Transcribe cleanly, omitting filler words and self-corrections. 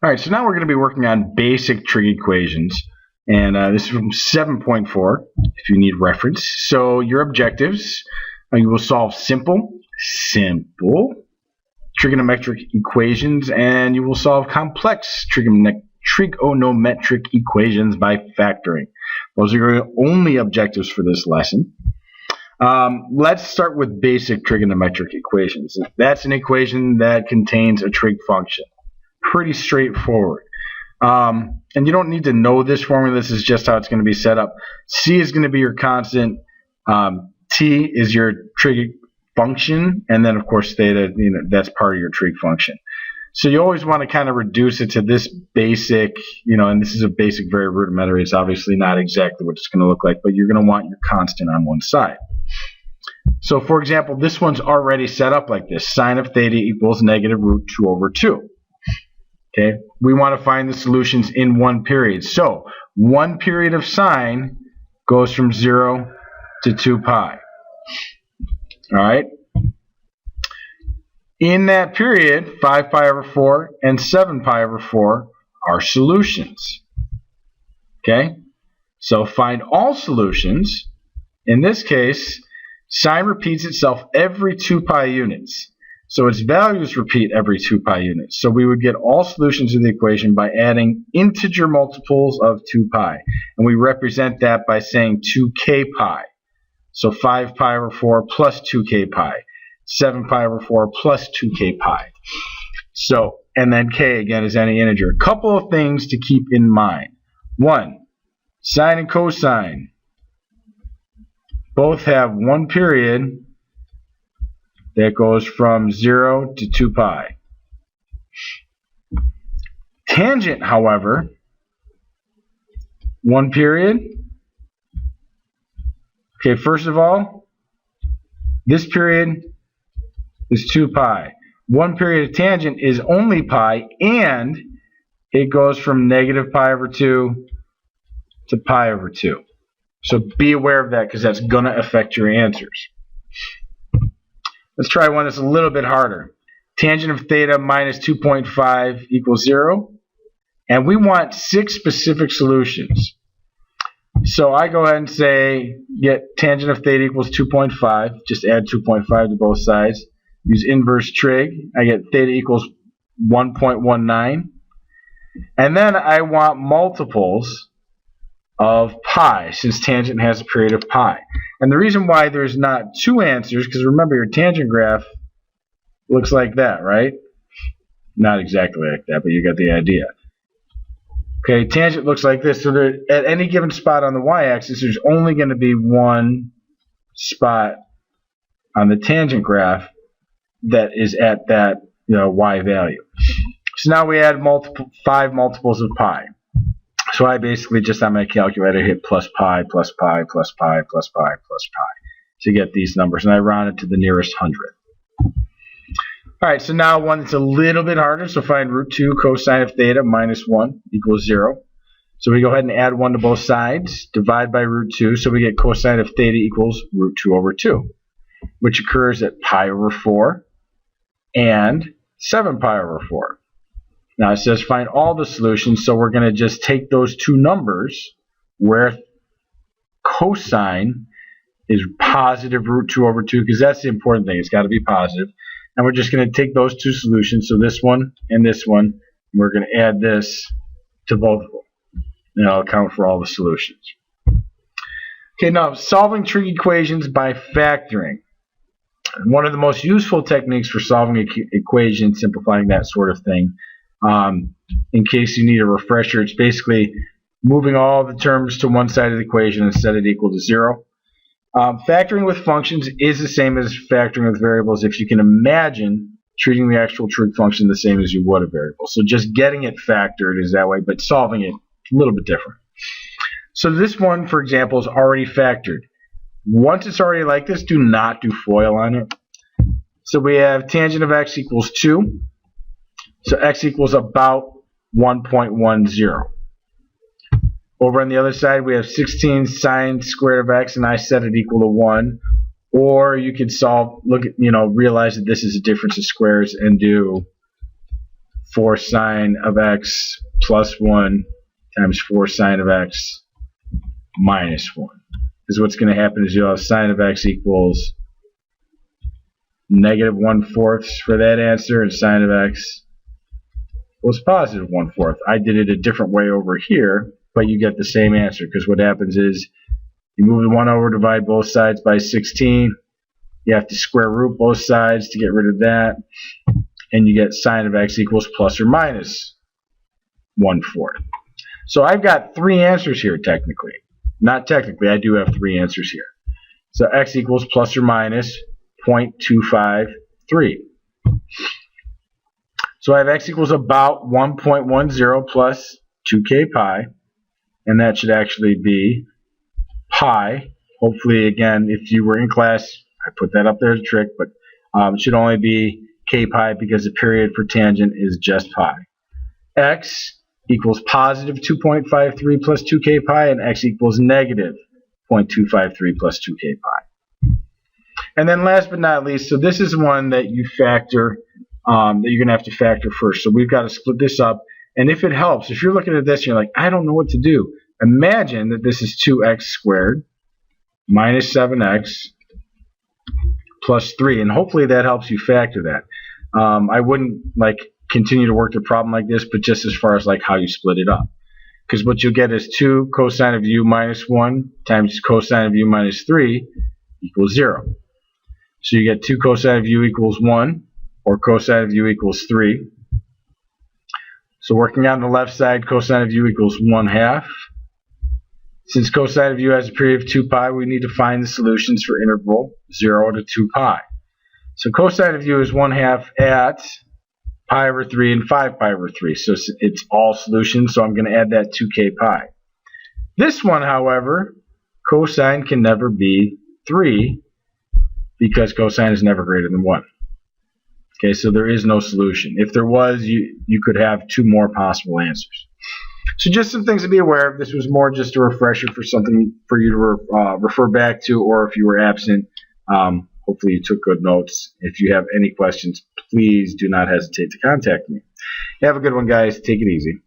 All right, so now we're going to be working on basic trig equations, and this is from 7.4 if you need reference. So your objectives, you will solve simple trigonometric equations, and you will solve complex trigonometric equations by factoring. Those are your only objectives for this lesson. Let's start with basic trigonometric equations. That's an equation that contains a trig function. Pretty straightforward. And you don't need to know this formula. This is just how it's going to be set up. C is going to be your constant. T is your trig function. And then, of course, theta, that's part of your trig function. So you always want to kind of reduce it to this basic, and this is a basic, very rudimentary. It's obviously not exactly what it's going to look like, but you're going to want your constant on one side. So, for example, this one's already set up like this. Sine of theta equals negative root 2 over 2. Okay, we want to find the solutions in one period. So, one period of sine goes from 0 to 2 pi. All right. In that period, 5 pi over 4 and 7 pi over 4 are solutions. Okay, so find all solutions. In this case, sine repeats itself every 2 pi units. So its values repeat every 2 pi units. So we would get all solutions of the equation by adding integer multiples of 2 pi. And we represent that by saying 2k pi. So 5 pi over 4 plus 2k pi. 7 pi over 4 plus 2k pi. So, and then k again is any integer. A couple of things to keep in mind. One, sine and cosine both have one period that goes from 0 to 2 pi. Tangent, however, one period. Okay, first of all, this period is 2 pi. One period of tangent is only pi, and it goes from negative pi over 2 to pi over 2. So be aware of that because that's going to affect your answers. Let's try one that's a little bit harder. Tangent of theta minus 2.5 equals 0. And we want 6 specific solutions. So I go ahead and say, get tangent of theta equals 2.5. Just add 2.5 to both sides. Use inverse trig. I get theta equals 1.19. And then I want multiples of pi, since tangent has a period of pi. And the reason why there's not 2 answers, because remember your tangent graph looks like that, right? Not exactly like that, but you got the idea. Okay, tangent looks like this. So there, at any given spot on the y-axis, there's only going to be one spot on the tangent graph that is at that y value. So now we add 5 multiples of pi. So I basically just on my calculator hit plus pi, plus pi, plus pi, plus pi, plus pi to get these numbers, and I rounded to the nearest hundredth. Alright, so now one that's a little bit harder, so find root 2 cosine of theta minus 1 equals 0. So we go ahead and add 1 to both sides, divide by root 2, so we get cosine of theta equals root 2 over 2, which occurs at pi over 4 and 7 pi over 4. Now it says find all the solutions, so we're going to just take those two numbers where cosine is positive root 2 over 2, because that's the important thing. It's got to be positive. And we're just going to take those two solutions, so this one and this one, and we're going to add this to both of them. And I'll account for all the solutions. Okay, now solving trig equations by factoring. One of the most useful techniques for solving equations, simplifying that sort of thing, in case you need a refresher, it's basically moving all the terms to one side of the equation and set it equal to 0. Factoring with functions is the same as factoring with variables if you can imagine treating the actual trig function the same as you would a variable. So just getting it factored is that way, but solving it a little bit different. So this one, for example, is already factored. Once it's already like this, do not do FOIL on it. So we have tangent of x equals 2. So x equals about 1.10. Over on the other side, we have 16 sine squared of x, and I set it equal to 1. Or you could solve, realize that this is a difference of squares and do 4 sine of x plus 1 times 4 sine of x minus 1. Because what's going to happen is you'll have sine of x equals negative 1/4 for that answer, and sine of x was positive 1/4. I did it a different way over here, but you get the same answer, because what happens is you move the 1 over, divide both sides by 16. You have to square root both sides to get rid of that, and you get sine of x equals plus or minus 1/4. So I've got 3 answers here technically. Not technically, I do have 3 answers here. So x equals plus or minus 0.253. So I have x equals about 1.10 plus 2k pi, and that should actually be pi. Hopefully, again, if you were in class, I put that up there as a trick, but it should only be k pi because the period for tangent is just pi. X equals positive 2.53 plus 2k pi, and x equals negative 0.253 plus 2k pi. And then last but not least, so this is one that you factor, that you're going to have to factor first. So we've got to split this up. And if it helps, if you're looking at this and you're like, I don't know what to do, imagine that this is 2x squared minus 7x plus 3. And hopefully that helps you factor that. I wouldn't continue to work the problem like this, but just as far as how you split it up. Because what you'll get is 2 cosine of u minus 1 times cosine of u minus 3 equals 0. So you get 2 cosine of u equals 1, or cosine of u equals 3. So working on the left side, cosine of u equals 1/2. Since cosine of u has a period of 2 pi, we need to find the solutions for interval 0 to 2 pi. So cosine of u is 1/2 at pi over 3 and 5 pi over 3. So it's all solutions, so I'm going to add that 2k pi. This one, however, cosine can never be 3 because cosine is never greater than 1. Okay, so there is no solution. If there was, you could have 2 more possible answers. So just some things to be aware of. This was more just a refresher for something for you to refer back to, or if you were absent, hopefully you took good notes. If you have any questions, please do not hesitate to contact me. Have a good one, guys. Take it easy.